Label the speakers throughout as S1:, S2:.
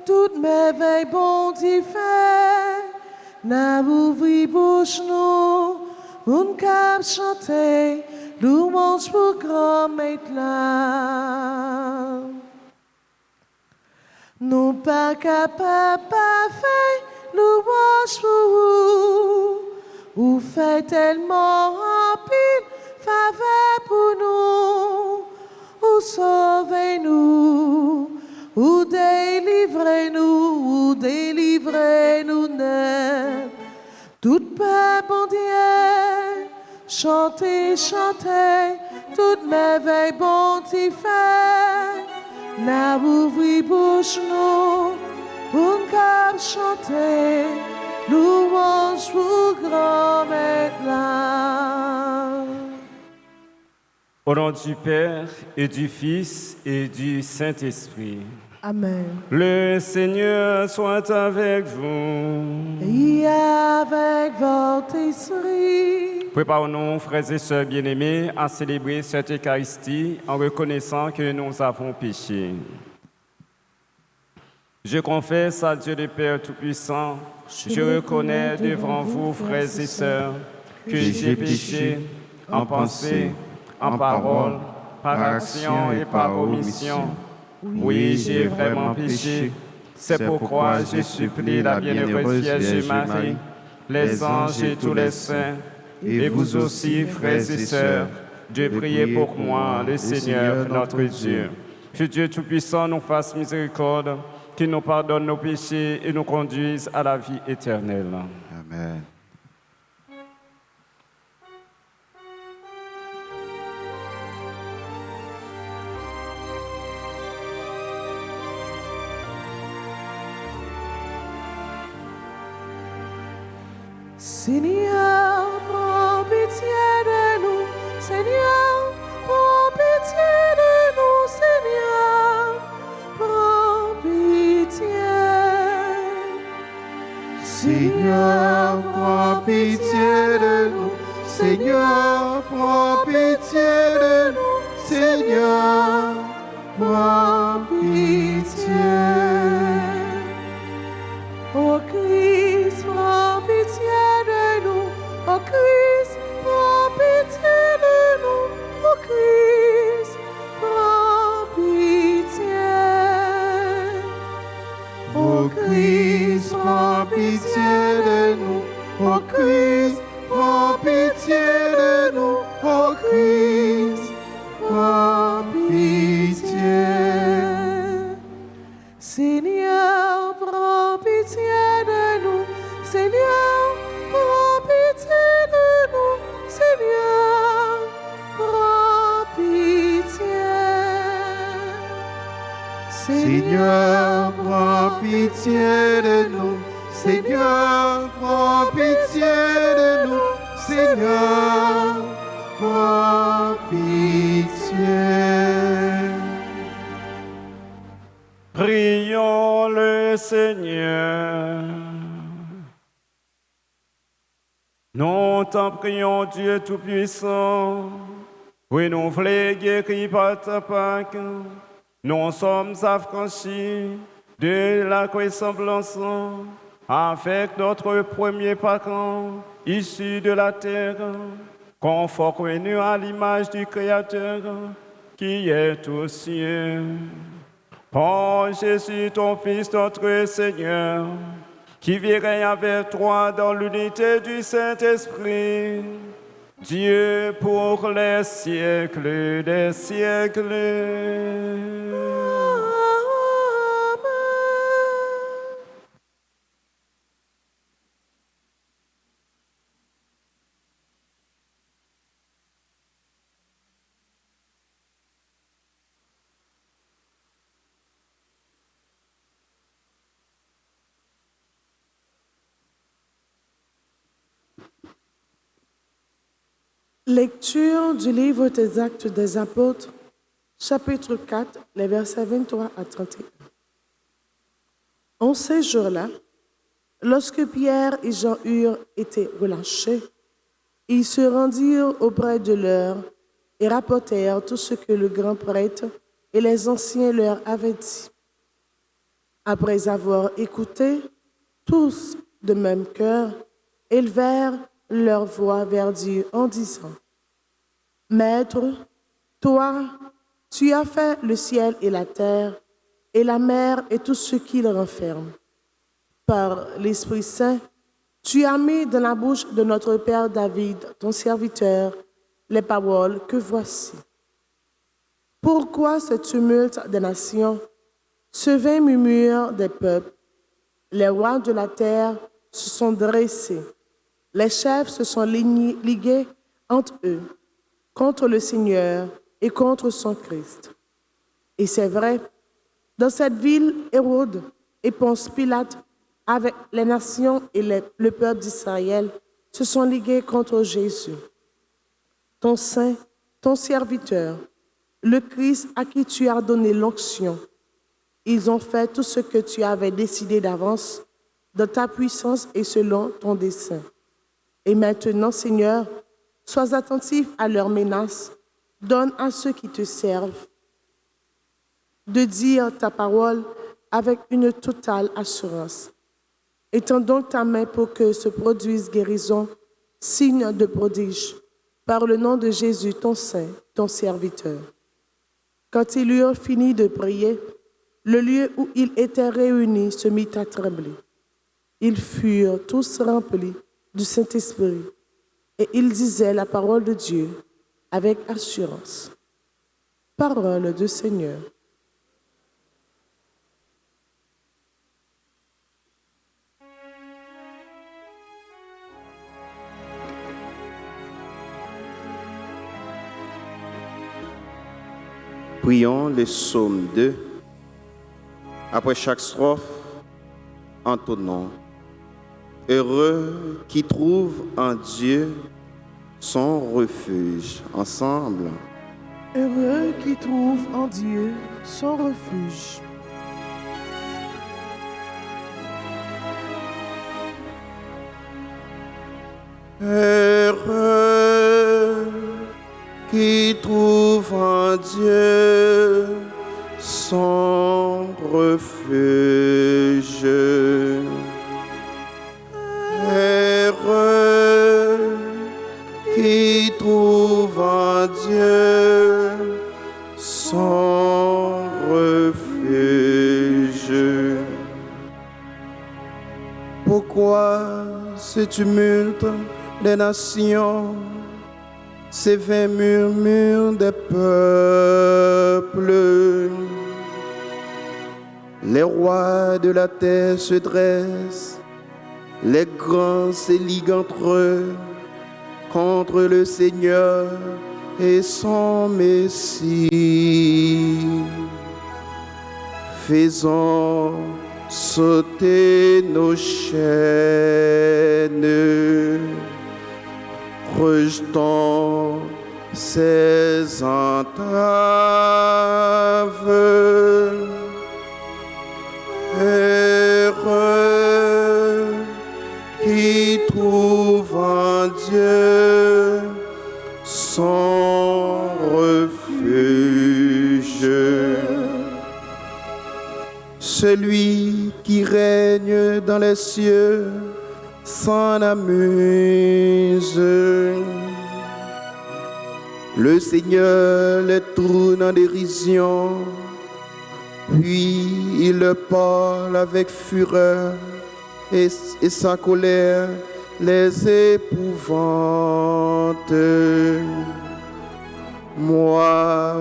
S1: toute merveille bon Dieu fait. N'a ouvri bouche nous, on cap chanter, louange pour grand maître là. Nous pas capables de faire louange pour vous. Vous faites tellement rapide, faveur pour nous. Vous sauvez-nous, vous délivrez-nous net. Toute paix, bon Dieu, chantez, chantez, toute merveille, bon Dieu fait. N'a ouvri bouche nous, pour nous chanter, louange pour grand maître là.
S2: Au nom du Père et du Fils et du Saint-Esprit.
S1: Amen.
S2: Le Seigneur soit avec vous.
S1: Et avec votre esprit.
S2: Préparons-nous, frères et sœurs bien-aimés, à célébrer cette Eucharistie en reconnaissant que nous avons péché. Je confesse à Dieu le Père Tout-Puissant, je reconnais devant vous, frères et sœurs, que j'ai péché en pensée, en parole, par action et par omission. Oui, j'ai vraiment péché. C'est pourquoi je supplie la bienheureuse Vierge Marie, les anges et tous les saints, et vous aussi, frères et sœurs, de prier pour moi, le Seigneur notre Dieu. Que Dieu Tout-Puissant nous fasse miséricorde, qu'il nous pardonne nos péchés et nous conduise à la vie éternelle.
S3: Amen.
S1: Seigneur, prends pitié de nous. Seigneur, prends pitié de nous. Seigneur, prends pitié.
S3: Seigneur, prends pitié de nous. Seigneur, prends pitié de nous. Seigneur, prends pitié.
S1: Ô Christ, prends pitié de nous. Ô Christ, prends pitié de nous. Ô Christ, prends pitié.
S3: Ô Christ, prends pitié de nous. Ô Christ, prends pitié de nous. Ô Christ, prends pitié.
S1: Seigneur, prends pitié de nous. Seigneur, prends pitié de nous. Seigneur, prends pitié.
S3: Seigneur, prends pitié de nous. Seigneur, prends pitié de nous. Seigneur, prends pitié.
S2: Prions le Seigneur. Nous t'en prions, Dieu Tout-Puissant, renouvelez, guéris par ta Pâque. Nous sommes affranchis de la ressemblance avec notre premier parent, issu de la terre, conforme-nous à l'image du Créateur qui est aux cieux. Par Jésus, ton Fils, notre Seigneur, qui vivrait avec toi dans l'unité du Saint-Esprit, Dieu pour les siècles des siècles.
S1: Lecture du livre des Actes des Apôtres, chapitre 4, les versets 23 à 31. En ces jours-là, lorsque Pierre et Jean eurent été relâchés, ils se rendirent auprès de leur et rapportèrent tout ce que le grand prêtre et les anciens leur avaient dit. Après avoir écouté, tous de même cœur élevèrent leur voix vers Dieu en disant, Maître, toi, tu as fait le ciel et la terre, et la mer et tout ce qu'il renferme. Par l'Esprit Saint, tu as mis dans la bouche de notre Père David, ton serviteur, les paroles que voici. Pourquoi ce tumulte des nations, ce vain murmure des peuples? Les rois de la terre se sont dressés, les chefs se sont ligués entre eux, contre le Seigneur et contre son Christ. Et c'est vrai, dans cette ville, Hérode et Ponce Pilate, avec les nations et le peuple d'Israël, se sont ligués contre Jésus, ton saint, ton serviteur, le Christ à qui tu as donné l'onction. Ils ont fait tout ce que tu avais décidé d'avance, dans ta puissance et selon ton dessein. Et maintenant, Seigneur, sois attentif à leurs menaces, donne à ceux qui te servent de dire ta parole avec une totale assurance. Étends donc ta main pour que se produise guérison, signe de prodige, par le nom de Jésus, ton saint, ton serviteur. Quand ils eurent fini de prier, le lieu où ils étaient réunis se mit à trembler. Ils furent tous remplis du Saint-Esprit et ils disaient la parole de Dieu avec assurance. Parole du Seigneur.
S3: Prions le psaume 2. Après chaque strophe, entonnons. Heureux qui trouve en Dieu son refuge. Ensemble.
S1: Heureux qui trouve en Dieu son refuge.
S3: Heureux qui trouve en Dieu son refuge. Heureux qui trouve en Dieu son refuge. Pourquoi ce tumulte des nations, ces vains murmures des peuples? Les rois de la terre se dressent, les grands se liguent entre eux contre le Seigneur et son Messie. Faisons sauter nos chaînes, rejetons ces entraves. Heureux qui trouve en Dieu son refuge. Celui qui règne dans les cieux s'en amuse. Le Seigneur les tourne en dérision, puis il leur parle avec fureur et sa colère les épouvante. Moi,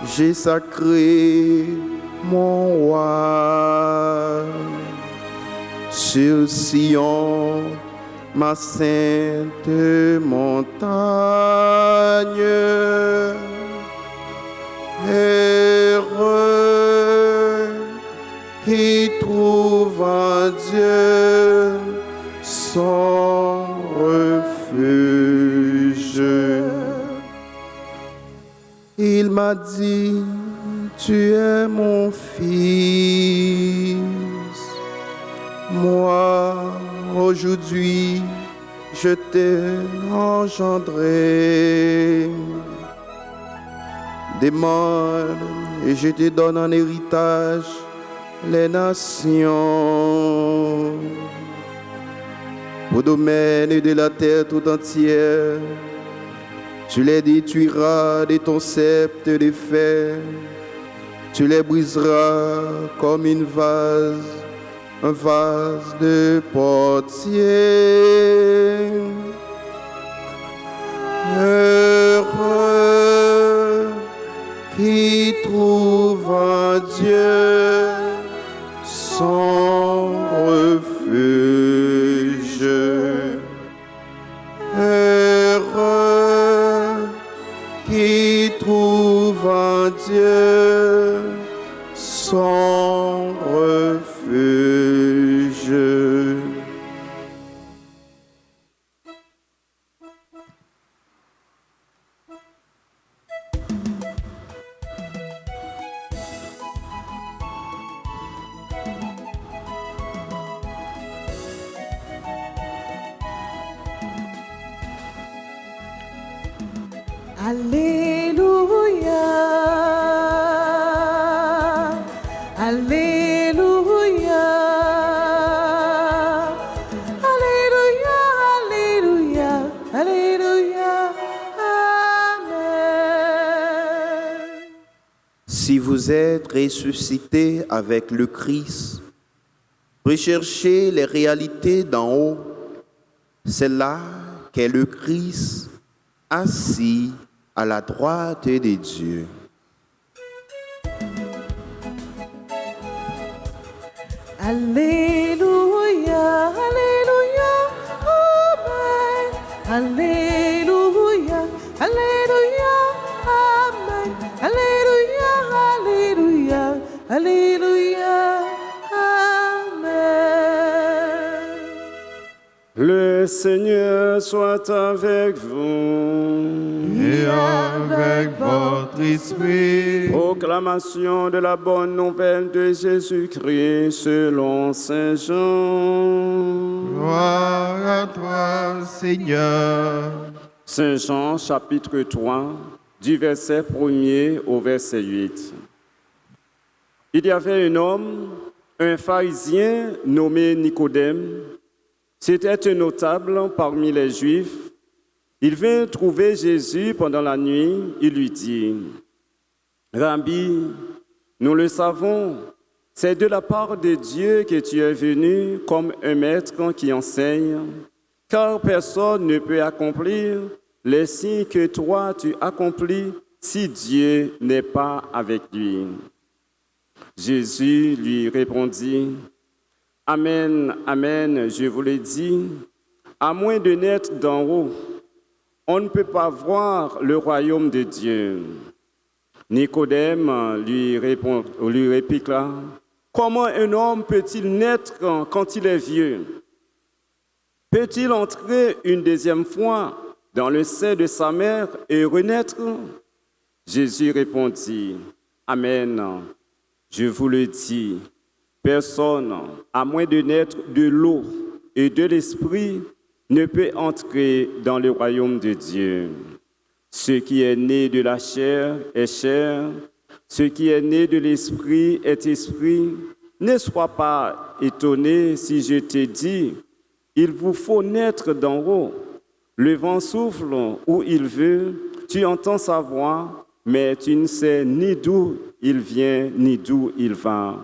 S3: j'ai sacré mon roi sur Sion, ma sainte montagne. Heureux qui trouve en Dieu son refuge. Il m'a dit, tu es mon fils. Moi, aujourd'hui, je t'ai engendré. Demande et je te donne en héritage les nations. Au domaine de la terre tout entière, tu les détruiras de ton sceptre de fer, tu les briseras comme un vase de potier. Heureux qui trouve en Dieu son refuge. Heureux qui trouve en Dieu son refuge.
S1: Alléluia, Alléluia, Alléluia, Alléluia, Alléluia, Amen.
S3: Si vous êtes ressuscité avec le Christ, recherchez les réalités d'en haut. C'est là qu'est le Christ assis à la droite de Dieu.
S1: Alléluia, Alléluia, Amen. Alléluia, Alléluia, Amen. Alléluia, Alléluia, Alléluia, Amen.
S2: Le Seigneur soit avec vous.
S4: Et avec votre esprit.
S2: Proclamation de la bonne nouvelle de Jésus-Christ selon Saint Jean.
S4: Gloire à toi, Seigneur.
S2: Saint Jean, chapitre 3, du verset 1er au verset 8. Il y avait un homme, un pharisien nommé Nicodème. C'était un notable parmi les Juifs. Il vint trouver Jésus pendant la nuit. Il lui dit, « Rabbi, nous le savons, c'est de la part de Dieu que tu es venu comme un maître qui enseigne, car personne ne peut accomplir les signes que toi tu accomplis si Dieu n'est pas avec lui. » Jésus lui répondit, « Amen, amen, je vous le dis, à moins de naître d'en haut, on ne peut pas voir le royaume de Dieu. » Nicodème lui répliqua, « Comment un homme peut-il naître quand il est vieux? Peut-il entrer une deuxième fois dans le sein de sa mère et renaître? » Jésus répondit, « Amen, je vous le dis, personne, à moins de naître de l'eau et de l'esprit, ne peut entrer dans le royaume de Dieu. Ce qui est né de la chair est chair, ce qui est né de l'esprit est esprit. Ne sois pas étonné si je te dis, il vous faut naître d'en haut. Le vent souffle où il veut, tu entends sa voix, mais tu ne sais ni d'où il vient ni d'où il va.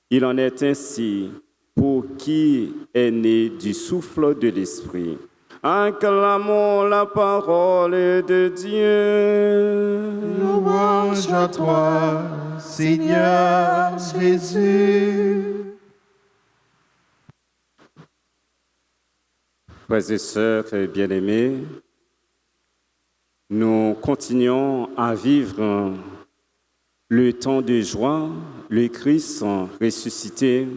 S2: Il en est ainsi pour qui est né du souffle de l'esprit. Acclamons la parole de Dieu.
S4: Louange à toi, Seigneur Jésus.
S2: Frères et sœurs bien-aimés, nous continuons à vivre le temps de joie, le Christ ressuscité.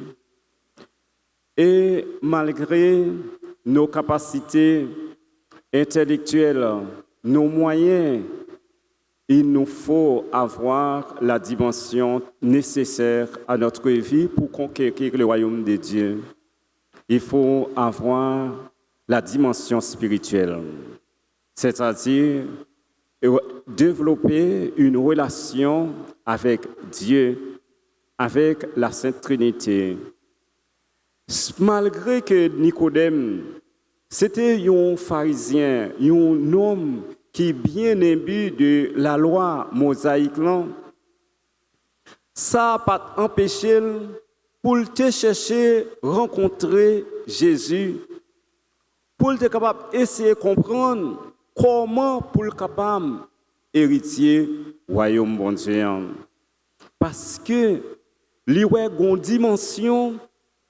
S2: Et malgré nos capacités intellectuelles, nos moyens, il nous faut avoir la dimension nécessaire à notre vie pour conquérir le royaume de Dieu. Il faut avoir la dimension spirituelle, c'est-à-dire développer une relation avec Dieu avec la Sainte Trinité. Malgré que Nicodème, c'était un pharisien, un homme qui est bien imbu de la loi mosaïque, ça n'a pas empêché pour te chercher rencontrer Jésus, pour être capable d'essayer de comprendre comment pour être capable héritier royaume bon Dieu. Parce que il y a une dimension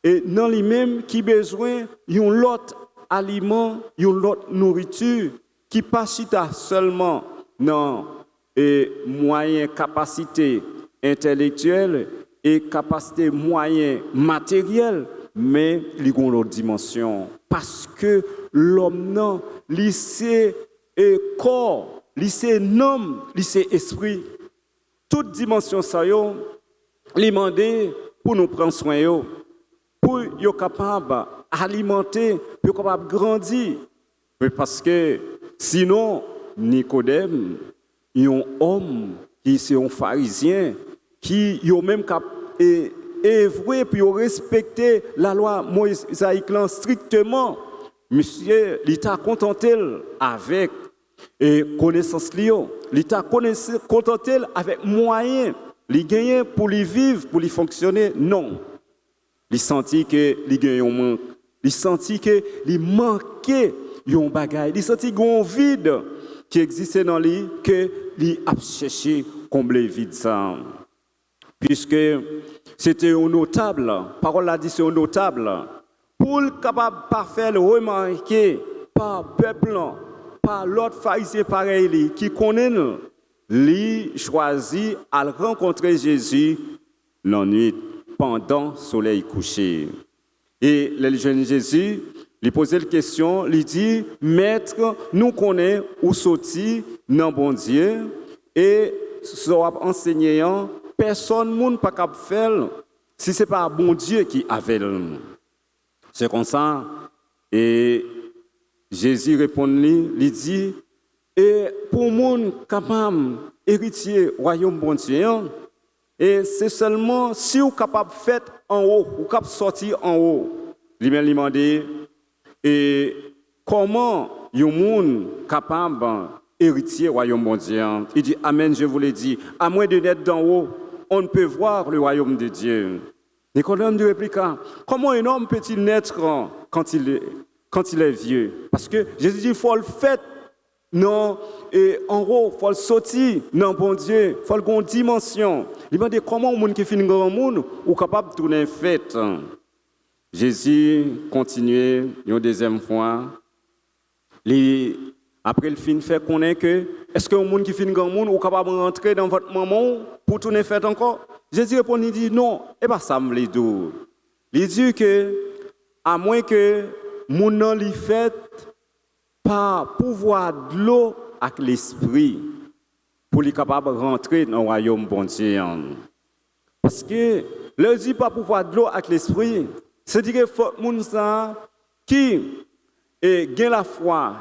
S2: et dans lui-même qui a besoin d'un autre aliment, d'une autre nourriture qui pas seulement dans les moyens, capacités intellectuelles et capacités moyens matériels, mais il y a une autre dimension. Parce que l'homme, non, c'est corps, c'est nom, c'est esprit. Toute dimension, ça y est, demandé pour nous prendre soin, pour être capable d'alimenter, pour être capable de grandir. Mais parce que sinon, Nicodème, il y a un homme qui est un pharisien, qui est même capable d'œuvrer pour respecter la loi mosaïque strictement. Monsieur, l'État contenté avec connaissance, l'État contenté avec moyens. Il gagne pour lui vivre, pour lui fonctionner, non. Il sentit que il gagne un manque. Il sentit que il manquait un bagage. Il sentit qu'il y a un vide qui existait dans lui, que il a cherché combler vide ça. Puisque c'était un notable, la parole a dit c'est un notable, pour le capable de faire remarquer par peuple, par l'autre pharisien pareil qui connaît. Lui choisit à rencontrer Jésus la nuit pendant le soleil couché. Et le jeune Jésus lui posait la question, lui dit, Maître, nous connaissons où sortir dans bon Dieu et soit enseignant, personne ne peut pas faire si ce n'est pas bon Dieu qui avait le. C'est comme ça. Et Jésus répond, lui dit, et pour monde capable héritier royaume bon Dieu, et c'est seulement si vous êtes capable de faire en haut, ou capable de sortir en haut. Lui-même lui demandé et comment un monde capable héritier royaume bon Dieu. Il dit amen, je vous l'ai dit, à moins de naître d'en haut, on ne peut voir le royaume de Dieu. Nicodème lui répliqua, comment un homme peut-il naître quand il est vieux? Parce que Jésus dit il faut le faire. Non, et en haut, il faut sortir, non, bon Dieu, il faut une dimension. Il m'a dit comment un monde qui finit grand monde est capable de tourner fête. Jésus continuait une deuxième fois. Après le film fait connaître que est-ce que un monde qui finit grand monde est capable de rentrer dans votre maman pour tourner fête encore? Jésus répond, il dit non, et pas ça me dit. Il dit que à moins que mon nom lui fait par pouvoir de l'eau avec l'esprit pour être capable de rentrer dans le royaume bon Dieu. Parce que le dit pas pouvoir de l'eau avec l'esprit, c'est-à-dire qu'il faut que les gens qui ont la foi,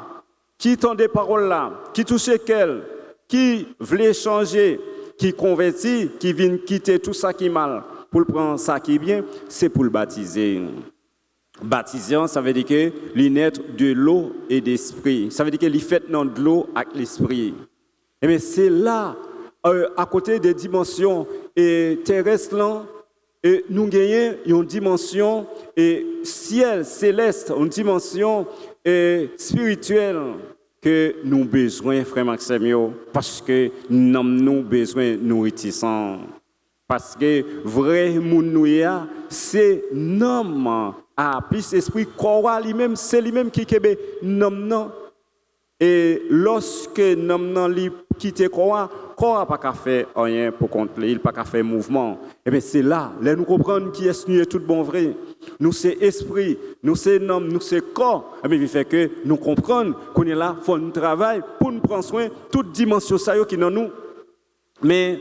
S2: qui entendent des paroles là, qui touchent qu'elle, qui veulent changer, qui convertit, qui viennent quitter tout ça qui est mal pour prendre ça qui est bien, c'est pour le baptiser. Baptisant, ça veut dire que il naît de l'eau et d'esprit. Ça veut dire que il fait dans de l'eau avec l'esprit. Et bien c'est là, à côté des dimensions terrestres, et nous gagnons une dimension ciel, céleste, une dimension spirituelle que nous avons besoin, frère Maxime, parce que nous avons besoin de nourrissons. Parce que vrai moun c'est nom a plus esprit corps lui-même, c'est lui-même qui kebe nom. Et lorsque nom li quitte corps a pas qu'à faire rien pour contrôler, il pas qu'à faire mouvement. Et bien c'est là nous comprendre qui est nous tout bon vrai. Nous c'est esprit, nous c'est nom, nous c'est corps. Et bien il fait que nous comprendre qu'on est là, faut nous travailler pour nous prendre soin toute dimension ça qui dans nous. Mais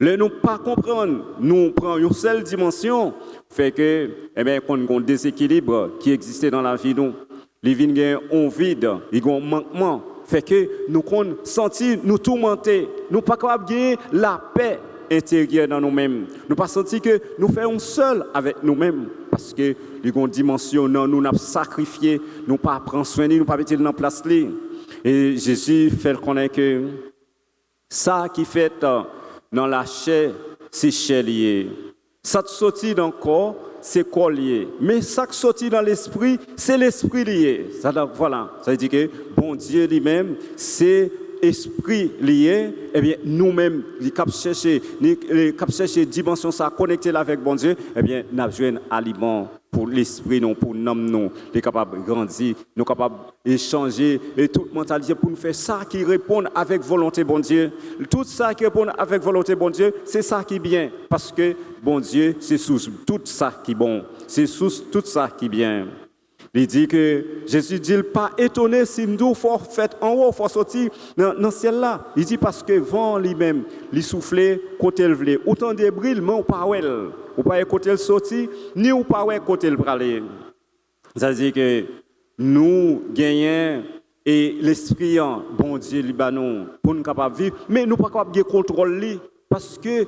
S2: le nous pas comprendre, nous prenons une seule dimension, fait que, qu'on a un déséquilibre qui existait dans la vie nous. Les vignes ont un vide, ils ont un manquement, fait que nous sentir nous tourmenter, nous pas capable de gagner la paix intérieur dans nous-mêmes. Nous pas senti que nous faisons seul avec nous-mêmes parce que les dimensions non nous n'a sacrifié, nous pas prendre soin de nous pas mettre dans place li. Et Jésus fait connaître que ça qui fait dans la chair, c'est chair lié. Ça qui sortit dans le corps, c'est corps lié. Mais ça qui sortit dans l'esprit, c'est l'esprit lié. Ça, voilà, ça veut dire que bon Dieu lui-même, c'est esprit lié. Eh bien, nous-mêmes, les cap chercher dimension ça connecter avec bon Dieu, eh bien, nous avons un aliment pour l'esprit, non, pour l'âme, non, les capables de grandir, nous capables d'échanger et toute mentalité pour nous faire ça qui répond avec volonté bon Dieu. Tout ça qui répond avec volonté bon Dieu, c'est ça qui est bien. Parce que bon Dieu, c'est sous tout ça qui est bon. C'est sous tout ça qui est bien. Il dit que Jésus dit pas étonné si nous faut fait en haut, faut sortir dans le ciel là. Il dit parce que vent lui-même, il soufflait côté le vle. Autant de brille, mais ou pas well. Ou pas côté le sorti, ni ou pas côté le praler. Ça veut dire que nous gagnons et l'esprit bon Dieu Libanon pour nous capable vivre, mais nous pas capable de contrôler. Parce que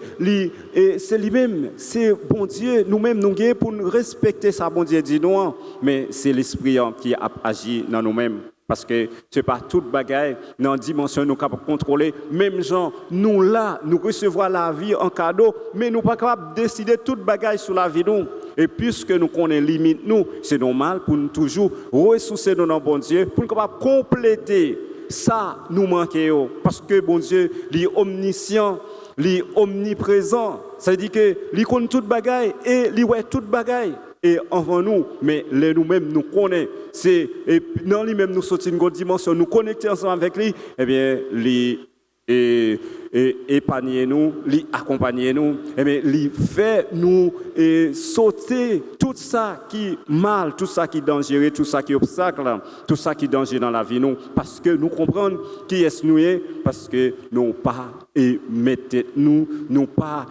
S2: c'est lui-même, c'est bon Dieu, nous-mêmes nous gagnons pour nous respecter ça, bon Dieu dit non, mais c'est l'esprit qui agit dans nous-mêmes. Parce que ce n'est pas toute bagaille dans la dimension nous capables de contrôler. Même gens, nous là, nous recevons la vie en cadeau, mais nous ne sommes pas capables de décider toute bagaille sur la vie nous. Et puisque nous connaissons limite nous, c'est normal pour nous toujours ressourcer dans bon Dieu, pour nous capables de compléter ça nous manquons. Parce que bon Dieu, il est omniscient. Il est omniprésent, ça veut dire que il connaît toute bagaille et il voit toute bagaille et avant nous, mais nous-mêmes nous connaissons. C'est et dans lui-même nous sortir une autre dimension, nous connecter ensemble avec lui. Eh bien, épargner nous, accompagner nous, eh bien, fait nous sauter tout ça qui est mal, tout ça qui est dangereux, tout ça qui est obstacle, tout ça qui est danger dans la vie nous, parce que nous comprenons qui est nous est, parce que nous pas et mettre nous pas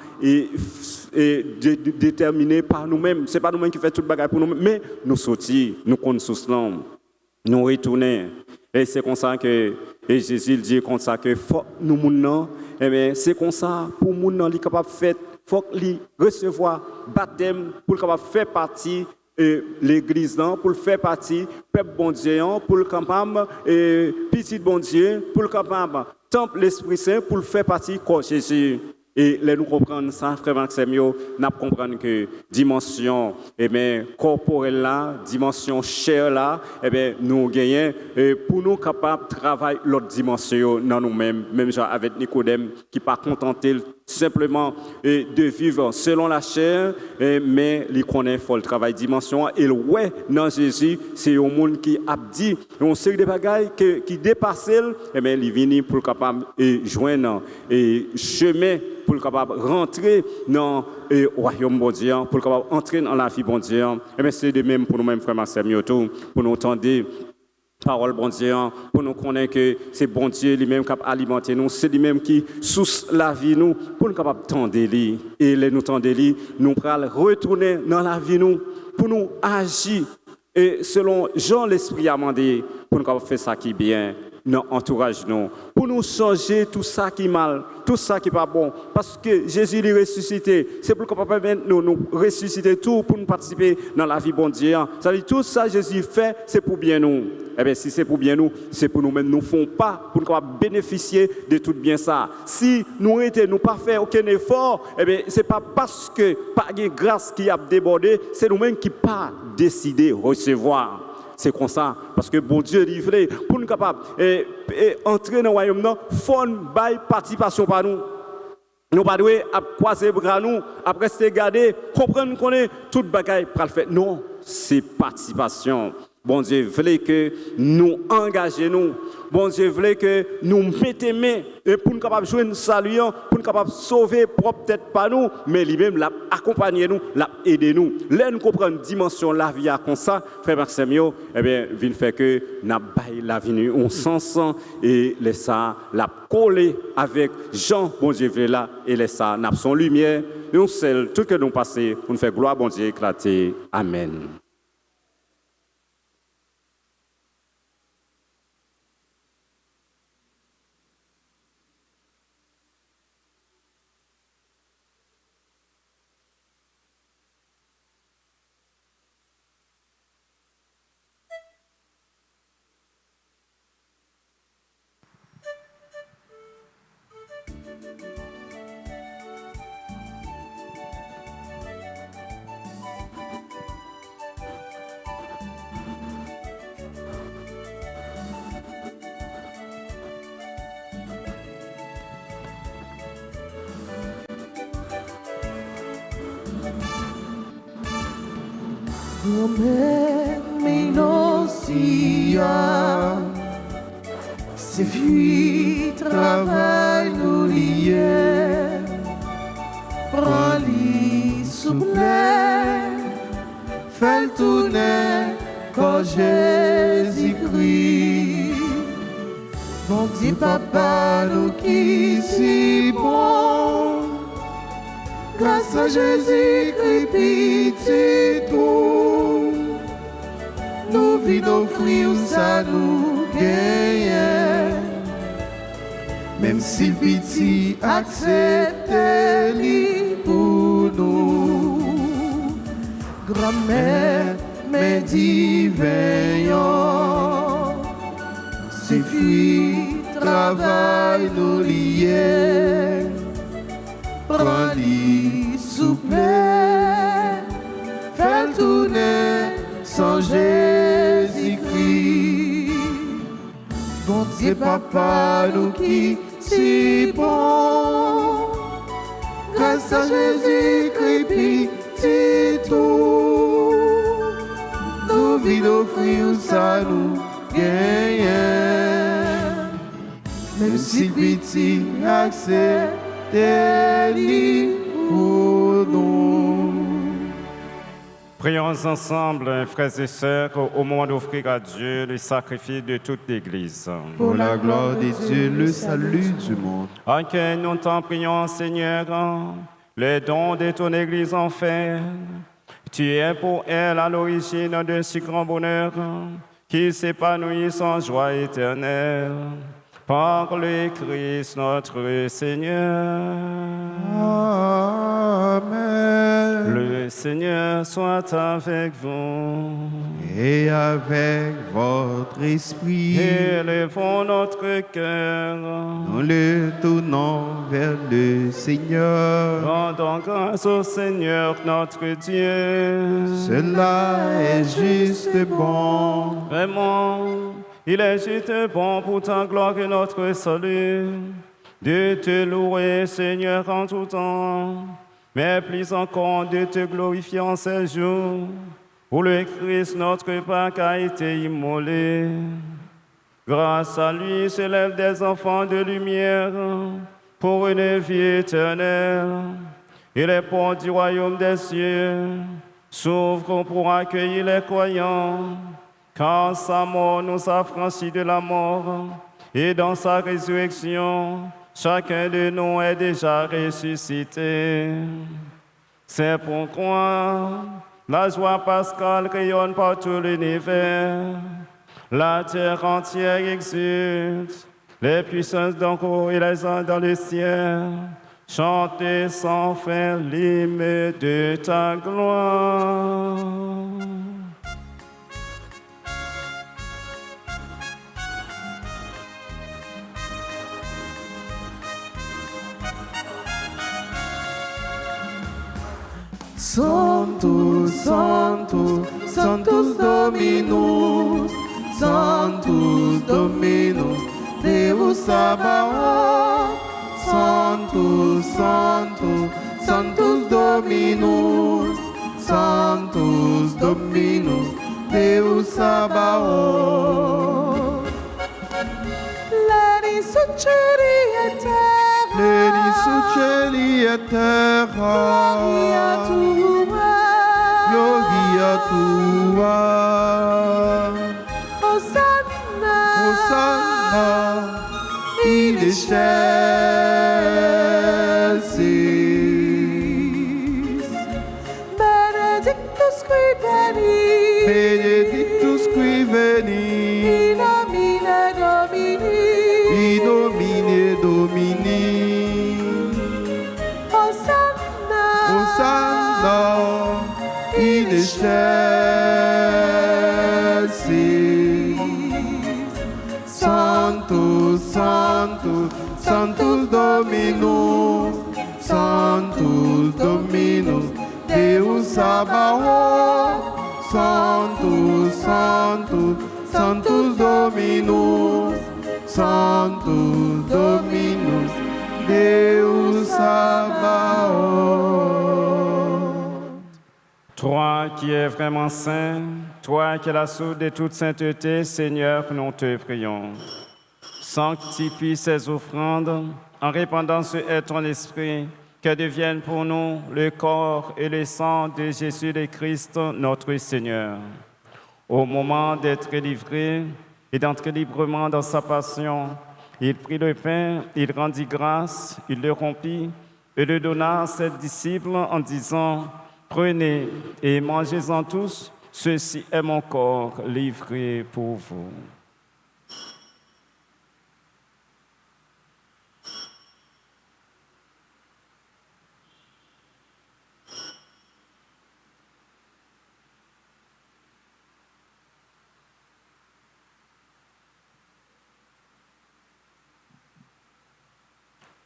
S2: déterminés par nous-mêmes. C'est pas nous-mêmes qui fait toute bagarre pour nous-mêmes, mais nous sortir, nous connaissons cela, nous retourner. Et c'est comme ça que et Jésus dit comme ça que faut nous moun eh bien c'est comme ça pour moun nan li capable faire faut li recevoir baptême pour capable faire partie l'église pour faire partie peuple bon Dieu pour le capable petit bon Dieu pour le capable temple l'Esprit Saint pour faire partie corps Jésus. Et là, nous comprenons ça, frère Maxime, nous comprenons que dimension corporelle là, dimension chair là, nous gagnons pour nous capables de travailler l'autre dimension dans nous-mêmes, même genre avec Nicodème qui n'est pas contenté simplement de vivre selon la chair, mais il connaît faut le travail dimension et ouais dans Jésus, c'est un monde qui a dit, on sait des bagailles qui dépassent, il vient pour capable joindre et chemin pour le capable rentrer dans le royaume bon Dieu, pour le capable entrer dans la vie bon Dieu. Et bien c'est de même pour nous-mêmes, frères Maxime, pour nous entendre parole bon Dieu, pour nous connaître que c'est bon Dieu lui-même qui a alimenté nous, c'est lui-même qui source la vie nous, pour nous capable tendre lui. Et les nous tendre lui, nous pourrons retourner dans la vie nous, pour nous agir et selon Jean l'Esprit a demandé, pour nous capable faire ça qui est bien. Dans l'entourage, pour nous changer tout ça qui est mal, tout ça qui n'est pas bon. Parce que Jésus est ressuscité. C'est pour qu'on puisse nous ressusciter tout pour nous participer dans la vie bon Dieu. Ça veut dire tout ça Jésus fait, c'est pour bien nous. Eh bien, si c'est pour bien nous, c'est pour nous-mêmes. Nous ne faisons pas pour nous bénéficier de tout bien ça. Si nous n'avons pas fait aucun effort, eh bien, ce n'est pas parce que pas de grâce qui a débordé, c'est nous-mêmes qui n'avons pas décidé de recevoir. C'est comme ça, parce que bon Dieu est livré pour nous capables entrer dans le royaume, il faut une participation par nous. Nous ne pouvons pas croiser les bras, nous, après se regarder, comprendre qu'on est toute bagaille pour le faire. Non, c'est participation. Bon Dieu voulait que nous engagions, bon Dieu voulait que nous mettions main pour nous capables de jouer un salut, pour nous capables de sauver peut-être pas nous, mais lui-même l'a accompagné nous, l'a aidé nous. Là nous comprenons la dimension de la vie comme ça, frère Maxime, eh bien, vient faire que nous avons la vie en sens et laisse ça la coller avec Jean, bon Dieu voulait là, et laisse ça n'a son lumière, nous seuls, tout que nous passons pour nous faire gloire, bon Dieu éclater. Amen.
S1: Grand-mère, mais non, si c'est fui, travail, nous lier. Prends-les souple, fais le tourner quand Jésus-Christ. Bon Dieu, papa, nous qui si bon. Grâce à Jésus-Christ, pitié tout. Nous vivons fruits, ça nous gagne. Même si le petit accepte pour nous. Grand-mère, mais divin, c'est fruits, travail, nous lier. Prends-les souple, fais le tourner sans Jésus-Christ. Bon Dieu, papa, nous qui si bon. Grâce à Jésus-Christ, pitié tout. Nous vivons fruits, ça nous gagne. Même si le petit accepte pour nous.
S2: Prions ensemble, frères et sœurs, au moment d'offrir à Dieu le sacrifice de toute l'Église.
S4: Pour la gloire de Dieu, le salut du monde.
S2: En que nous t'en prions, Seigneur, le don de ton Église en fait. Tu es pour elle à l'origine de si grand bonheur qui s'épanouit sans joie éternelle. Par le Christ notre Seigneur.
S4: Amen.
S2: Le Seigneur soit avec vous.
S4: Et avec votre esprit,
S2: Élevons notre cœur.
S4: nous le tournons vers le Seigneur.
S2: Rendons grâce au Seigneur notre Dieu.
S4: Cela est juste bon.
S2: Vraiment, il est juste bon pour ta gloire et notre salut de te louer, Seigneur, en tout temps, mais plus encore de te glorifier en ces jours où le Christ, notre Pâque, a été immolé. Grâce à lui s'élèvent des enfants de lumière pour une vie éternelle. Et les portes du royaume des cieux s'ouvrent pour accueillir les croyants. Car sa mort nous a franchis de la mort, et dans sa résurrection, chacun de nous est déjà ressuscité. C'est pourquoi la joie pascale rayonne par tout l'univers. La terre entière exulte, les puissances d'encore et les anges dans le ciel. Chantez sans fin l'hymne de ta gloire.
S1: Sanctus, Sanctus, Sanctus Dominus, Sanctus Dominus, Deus Sabaoth. Sanctus, Sanctus, Sanctus Dominus, Sanctus Dominus, Deus Sabaoth. Leni succeri et terra,
S4: Leni succeli et terra, gloria tua.
S1: Hosanna,
S4: Hosanna in excelsis.
S1: Benedictus qui veni,
S4: Benedictus qui veni,
S1: in nomine Domini,
S4: in nomine Domini.
S1: Hosanna,
S4: Hosanna in excelsis. Sanctus, Sanctus, Sanctus Dominus, Sanctus Dominus, Deus Sabaoth. Sanctus, Sanctus, Sanctus Dominus, Sanctus Dominus, Deus Sabaoth.
S2: Toi qui es vraiment saint, toi qui es la source de toute sainteté, Seigneur, nous te prions. Sanctifie ces offrandes en répandant sur elles ton esprit, que deviennent pour nous le corps et le sang de Jésus le Christ, notre Seigneur. Au moment d'être livré et d'entrer librement dans sa passion, il prit le pain, il rendit grâce, il le rompit et le donna à ses disciples en disant: Prenez et mangez-en tous, ceci est mon corps livré pour vous.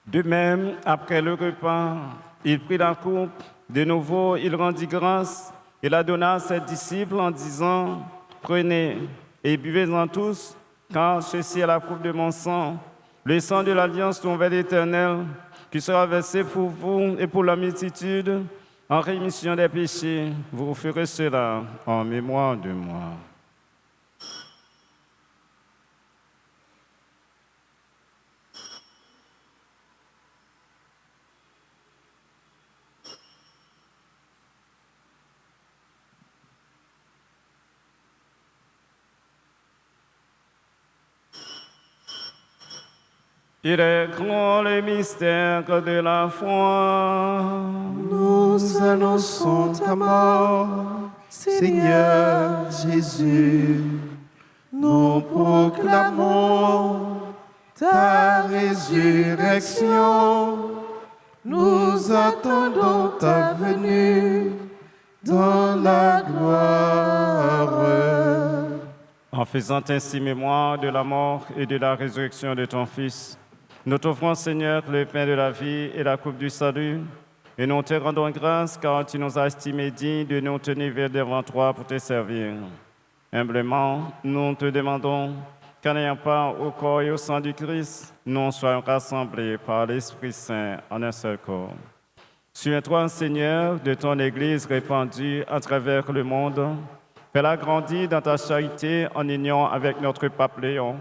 S2: De même, après le repas, il prit la coupe, de nouveau il rendit grâce, et la donna à ses disciples en disant: Prenez et buvez-en tous, car ceci est la coupe de mon sang, le sang de l'alliance nouvelle éternelle, qui sera versé pour vous et pour la multitude, en rémission des péchés. Vous ferez cela en mémoire de moi. Il est grand le mystère de la foi.
S4: Nous annonçons ta mort, Seigneur Jésus. Nous proclamons ta résurrection. Nous attendons ta venue dans la gloire.
S2: En faisant ainsi mémoire de la mort et de la résurrection de ton Fils, nous t'offrons, Seigneur, le pain de la vie et la coupe du salut, et nous te rendons grâce car tu nous as estimés dignes de nous tenir devant toi pour te servir. Humblement, nous te demandons qu'en ayant part au corps et au sang du Christ, nous soyons rassemblés par l'Esprit Saint en un seul corps. Souviens-toi, Seigneur, de ton Église répandue à travers le monde. Fais-la grandir dans ta charité en union avec notre pape Léon,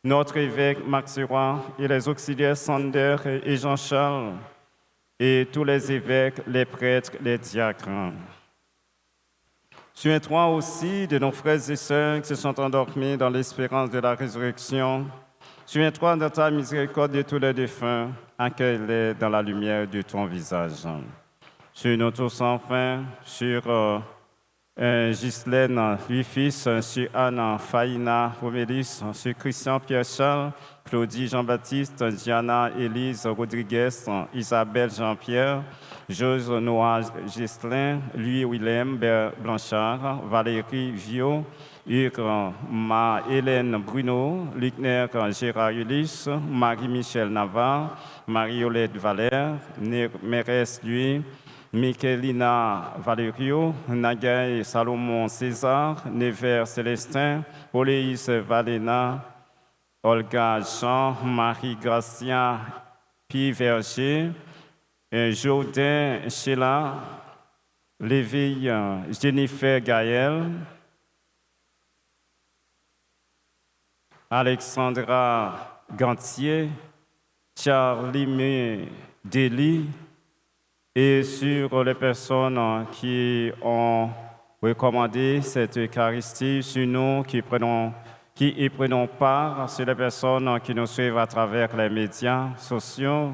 S2: notre évêque Max Roy et les auxiliaires Sander et Jean-Charles, et tous les évêques, les prêtres, les diacres. Souviens-toi aussi de nos frères et sœurs qui se sont endormis dans l'espérance de la résurrection. Souviens-toi de ta miséricorde de tous les défunts, accueille-les dans la lumière de ton visage. Sur nous tous enfin, sur Ghislaine, lui fils, sur Anne, Faïna, Romélis, sur Christian, Pierre-Charles, Claudie, Jean-Baptiste, Diana, Élise, Rodriguez, Isabelle, Jean-Pierre, Jose, Noah, Ghislain, Louis, Willem, Blanchard, Valérie, Viau, Hugues, Hélène, Bruno, Lucner, Gérard, Ulysse, Marie-Michel, Navarre, Marie-Olette, Valère, Mérès, lui, Michelina Valerio, Nagaï Salomon César, Nevers Célestin, Oléis Valena, Olga Jean, Marie Gracia Pierre Verger, Jourdain Sheila, Lévi Jennifer Gaël, Alexandra Gantier, Charlie Deli, et sur les personnes qui ont recommandé cette Eucharistie, sur nous qui y prenons part, sur les personnes qui nous suivent à travers les médias sociaux,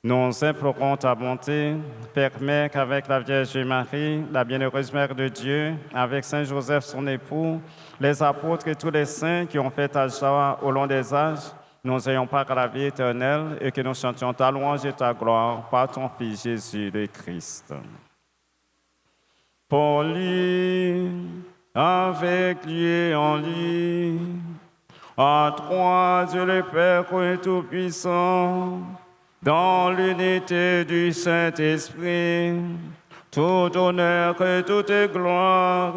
S2: nous implorons ta bonté. Permets qu'avec la Vierge Marie, la bienheureuse Mère de Dieu, avec Saint Joseph son époux, les apôtres et tous les saints qui ont fait ta joie au long des âges, nous ayons part à la vie éternelle et que nous chantions ta louange et ta gloire par ton Fils Jésus le Christ. Pour lui, avec lui et en lui, à trois Dieu le Père Tout-Puissant, dans l'unité du Saint-Esprit, tout honneur et toute gloire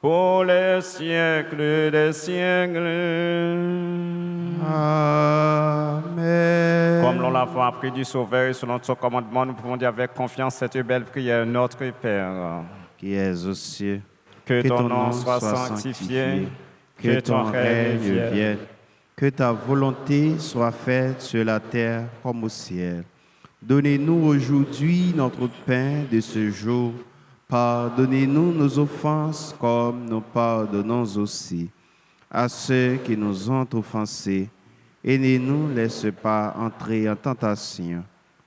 S2: pour les siècles des siècles.
S4: Amen.
S2: Comme l'on l'a fait appris du Sauveur et selon son commandement, nous pouvons dire avec confiance cette belle prière, Notre Père,
S4: qui es aux cieux,
S2: que ton nom soit sanctifié,
S4: que ton règne vienne, que ta volonté soit faite sur la terre comme au ciel. Donnez-nous aujourd'hui notre pain de ce jour. Pardonnez-nous nos offenses comme nous pardonnons aussi à ceux qui nous ont offensés. Et ne nous laisse pas entrer en tentation,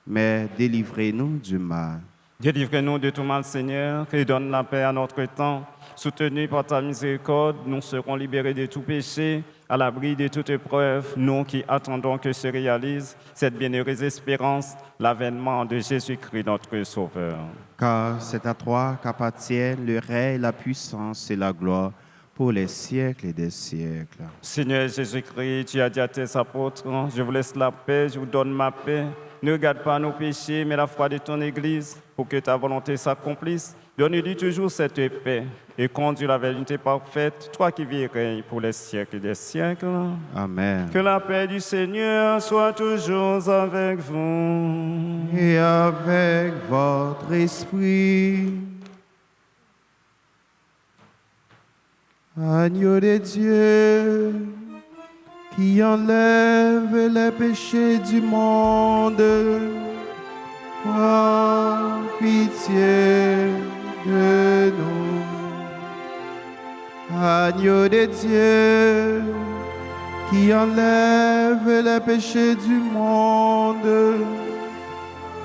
S4: mais délivrez-nous du mal.
S2: Délivre-nous de tout mal, Seigneur, et donne la paix à notre temps. Soutenus par ta miséricorde, nous serons libérés de tout péché, à l'abri de toute épreuve, nous qui attendons que se réalise cette bienheureuse espérance, l'avènement de Jésus-Christ, notre Sauveur.
S4: Car c'est à toi qu'appartiennent le règne, la puissance et la gloire pour les siècles et des siècles.
S2: Seigneur Jésus-Christ, tu as dit à tes apôtres, je vous laisse la paix, je vous donne ma paix. Ne regarde pas nos péchés, mais la foi de ton Église, pour que ta volonté s'accomplisse. Donne-lui toujours cette paix et conduis la vérité parfaite, toi qui vis et règnes pour les siècles des siècles.
S4: Amen.
S2: Que la paix du Seigneur soit toujours avec vous.
S4: Et avec votre esprit. Agneau de Dieu, qui enlève les péchés du monde, prends pitié de nous. Agneau de Dieu, qui enlève les péchés du monde,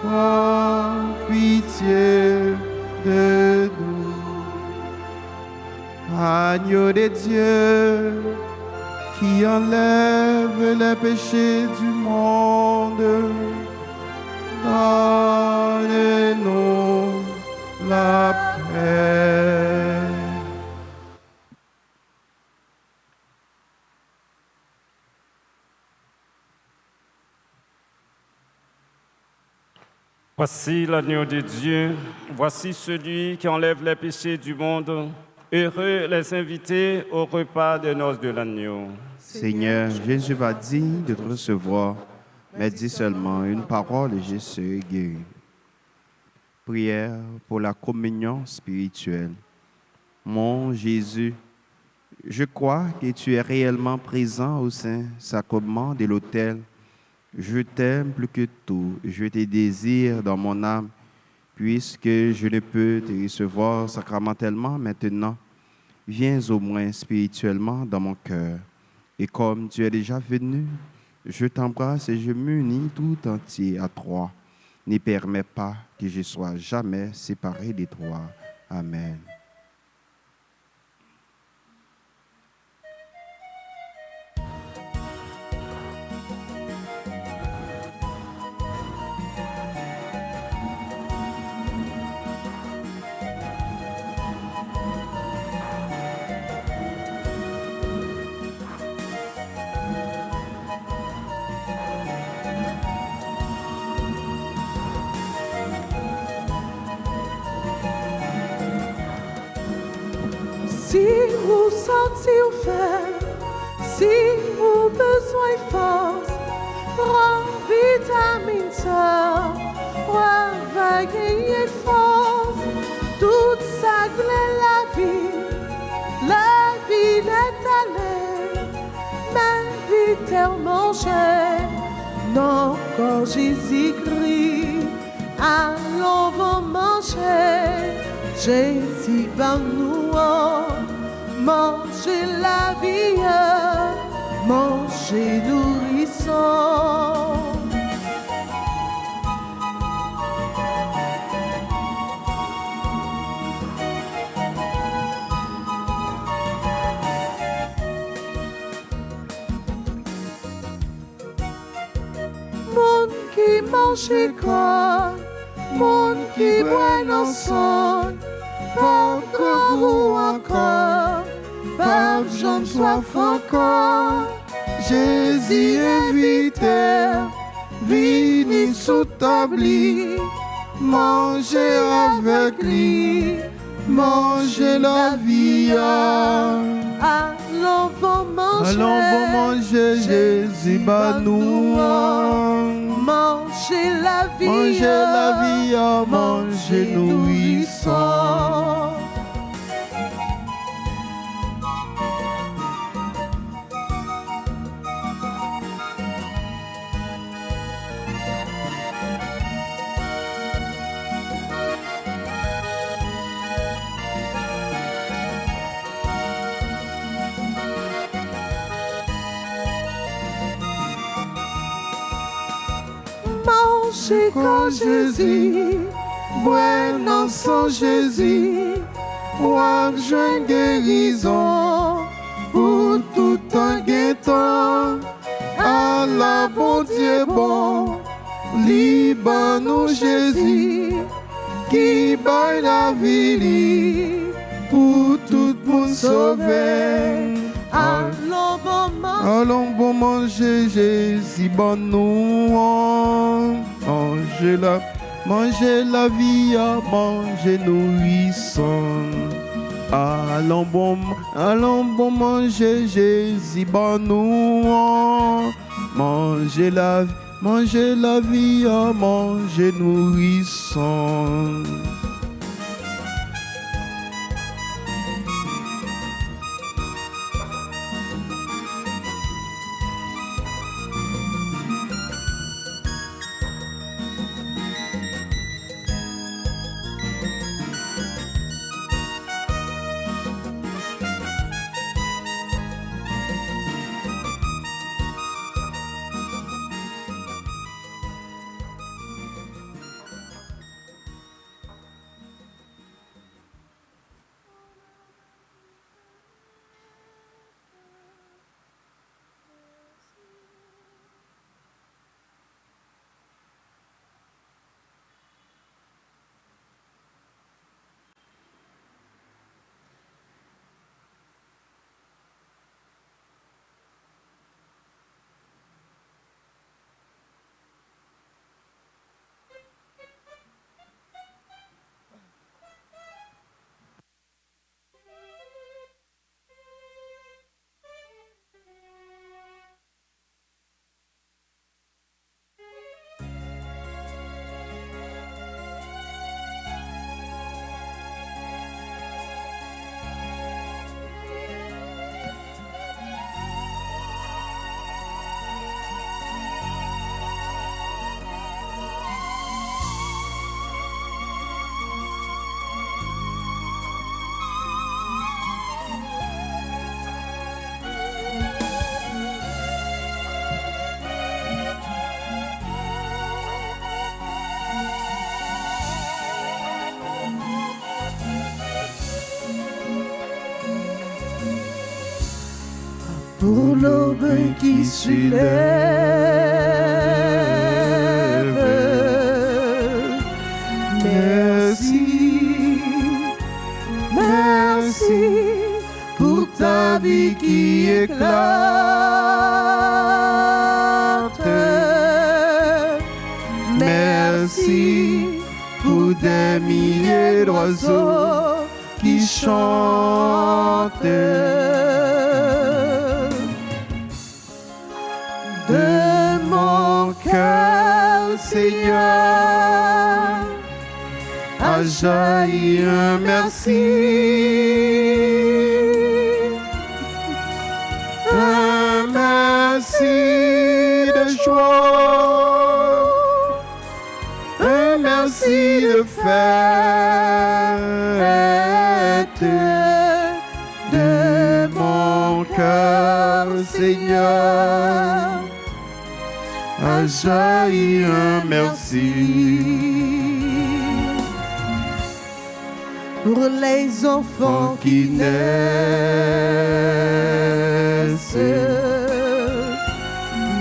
S4: prends pitié de nous. Agneau de Dieu, qui enlève les péchés du monde, donne-nous la paix.
S2: Voici l'agneau de Dieu, voici celui qui enlève les péchés du monde. Heureux les invités au repas de noces de l'agneau.
S4: Seigneur, je ne suis pas digne de te recevoir, mais dis seulement une parole et je serai guéri. Prière pour la communion spirituelle. Mon Jésus, je crois que tu es réellement présent au Saint-Sacrement de l'autel. Je t'aime plus que tout, je te désire dans mon âme, puisque je ne peux te recevoir sacramentellement maintenant. Viens au moins spirituellement dans mon cœur. Et comme tu es déjà venu, je t'embrasse et je m'unis tout entier à toi. Ne permets pas que je sois jamais séparé de toi. Amen.
S1: Si vous sentez faible, si vous besoin de force, prends vitamine soeur, réveillez force, toute ça glace la vie est allée, mais vite manger, non quand Jésus-Christ, allons vous manger, Jésus va nous manger la vie, manger nourrisson. Monde qui mange corps, monde qui boit dans son, encore ou encore, par j'en soif encore. Jésus invite, vini sous table, manger avec lui, manger la vie. Allons pour manger, Jésus bat nous. Manger la vie, manger nourrisson.
S5: Chico Jésus, bon sang Jésus, ouak jeune guérison, pour tout un guettant, à la bon Dieu bon, liban nous Jésus, qui baille la vie, pour tout monde sauver. Allons bon manger Jésus, bon nous, manger la vie, manger nourrisson. Allons bon manger Jésus, bon nous, manger la vie, manger nourrisson. Pour l'aube qui se lève, merci, merci pour ta vie qui éclate, merci pour des milliers d'oiseaux qui chantent. De mon cœur, Seigneur, a jailli un merci, un merci de joie, un merci de fête. De mon cœur, Seigneur, a jailli un merci. Pour les enfants qui naissent,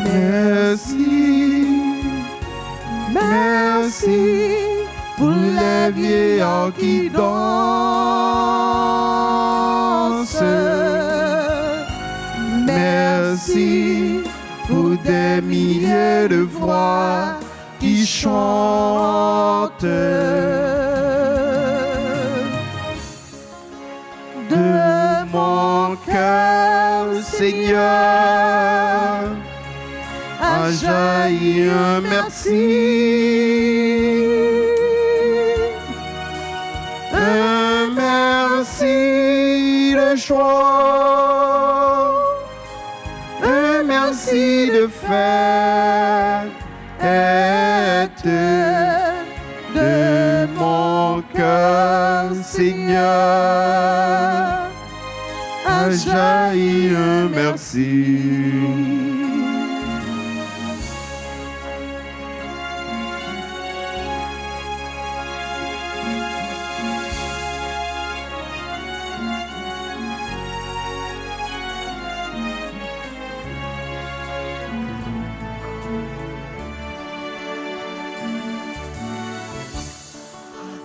S5: merci, merci. Pour les vieillards qui dansent, merci. Pour des milliers de voix qui chantent. De mon cœur, Seigneur, a jailli un merci, un merci de joie, un merci de fête. De mon cœur, Seigneur, a jailli un merci.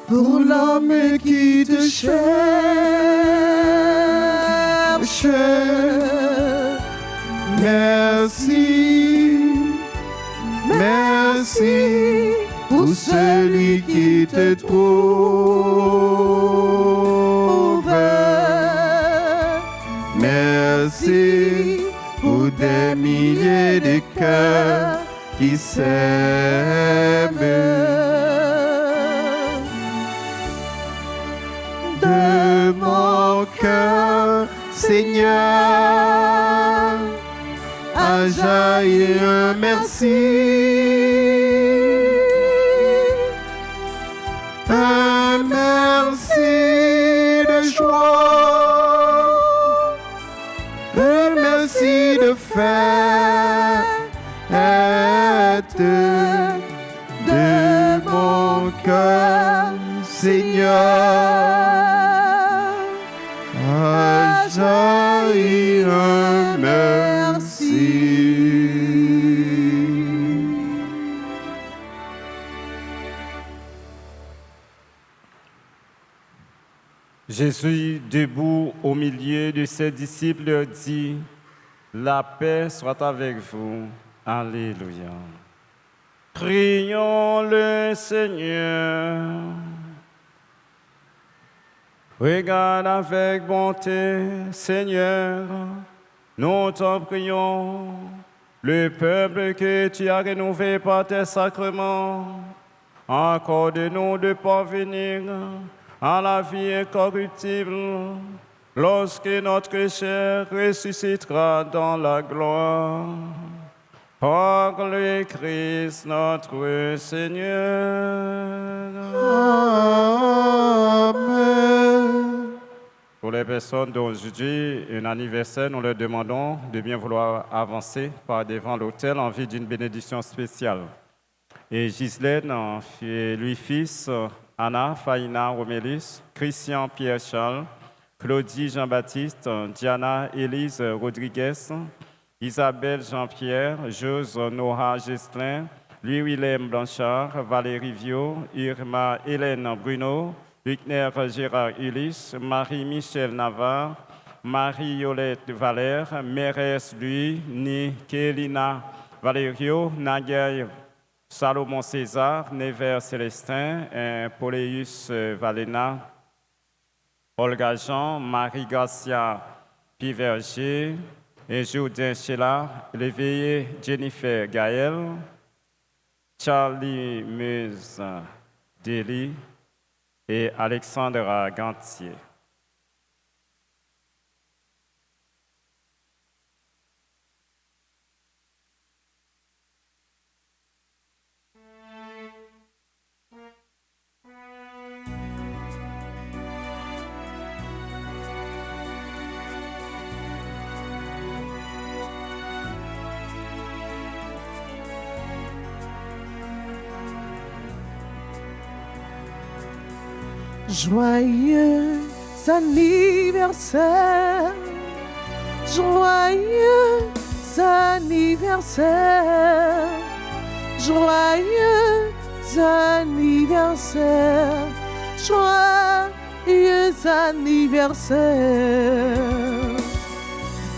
S5: pour l'homme qui te cherche. Merci, merci pour celui qui te trouve. Merci pour des milliers de cœurs qui s'aiment. De mon cœur, Seigneur, a jailli un merci. Un merci de joie, un merci de fête de mon cœur, Seigneur, a jailli un merci.
S2: Jésus, debout au milieu de ses disciples, leur dit, « La paix soit avec vous. » Alléluia. Prions le Seigneur. Regarde avec bonté, Seigneur, nous t'en prions, le peuple que tu as rénové par tes sacrements. Accorde-nous de parvenir à la vie incorruptible, lorsque notre chair ressuscitera dans la gloire. Par le Christ notre Seigneur.
S5: Amen.
S2: Pour les personnes dont aujourd'hui un anniversaire, nous leur demandons de bien vouloir avancer par devant l'autel en vue d'une bénédiction spéciale. Et Ghislaine, Louis-Fils, Anna, Faïna, Romélis, Christian, Pierre-Charles, Claudie, Jean-Baptiste, Diana, Élise, Rodriguez, Isabelle, Jean-Pierre, Jose, Nora, Gestlin, Louis-Willem Blanchard, Valérie Viau, Irma, Hélène Bruno, Luckner, Gérard Ulysse, Marie-Michel Navarre, Marie-Yolette Valère, Mérès Louis, Nikelina Valério, Naguer Salomon César, Nevers Célestin, Poléus Valena, Olga Jean, Marie Garcia Piverger, et Jourdain Sheila, l'éveillé Jennifer Gaël, Charlie Meuse Deli et Alexandra Gantier.
S1: Joyeux anniversaire, joyeux anniversaire, joyeux anniversaire, joyeux anniversaire.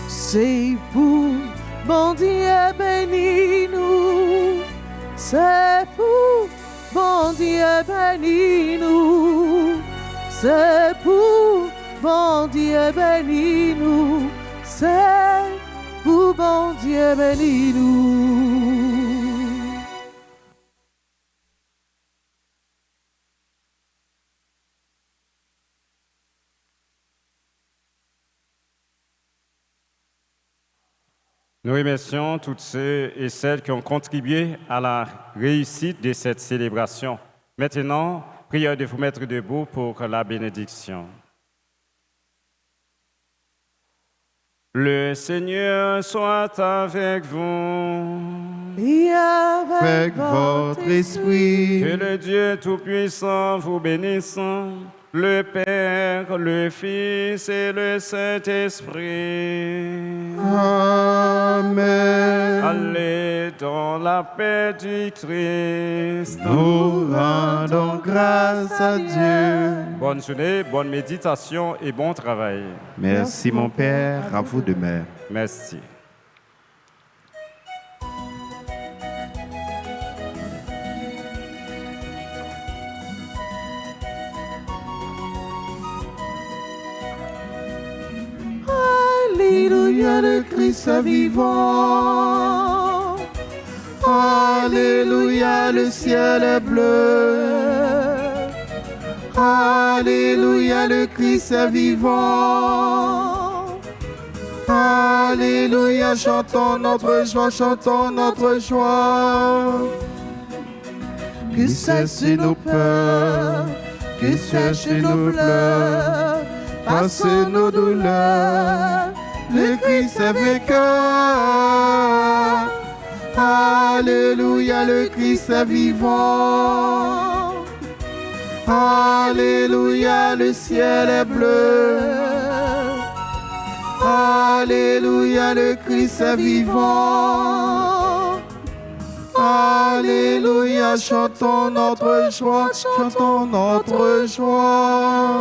S1: C'est pour bon Dieu béni nous, c'est pour bon Dieu béni nous, c'est pour bon Dieu béni nous, c'est pour bon Dieu béni nous.
S2: Nous remercions toutes ceux et celles qui ont contribué à la réussite de cette célébration. Maintenant, prière de vous mettre debout pour la bénédiction. Le Seigneur soit avec vous.
S1: Et
S5: Avec votre esprit,
S2: Que le Dieu Tout-Puissant vous bénisse, le Père, le Fils et le Saint-Esprit.
S4: Amen.
S2: Allez dans la paix du Christ.
S4: Nous rendons grâce à Dieu.
S2: Bonne journée, bonne méditation et bon travail.
S4: Merci mon Père, à vous de même.
S2: Merci.
S5: Alléluia, le Christ est vivant. Alléluia, le ciel est bleu. Alléluia, le Christ est vivant. Alléluia, chantons notre joie, chantons notre joie. Que cesse nos peurs, que cesse nos pleurs, passe nos douleurs, le Christ est vainqueur. Alléluia, le Christ est vivant. Alléluia, le ciel est bleu. Alléluia, le Christ est vivant. Alléluia, chantons notre joie, chantons notre joie.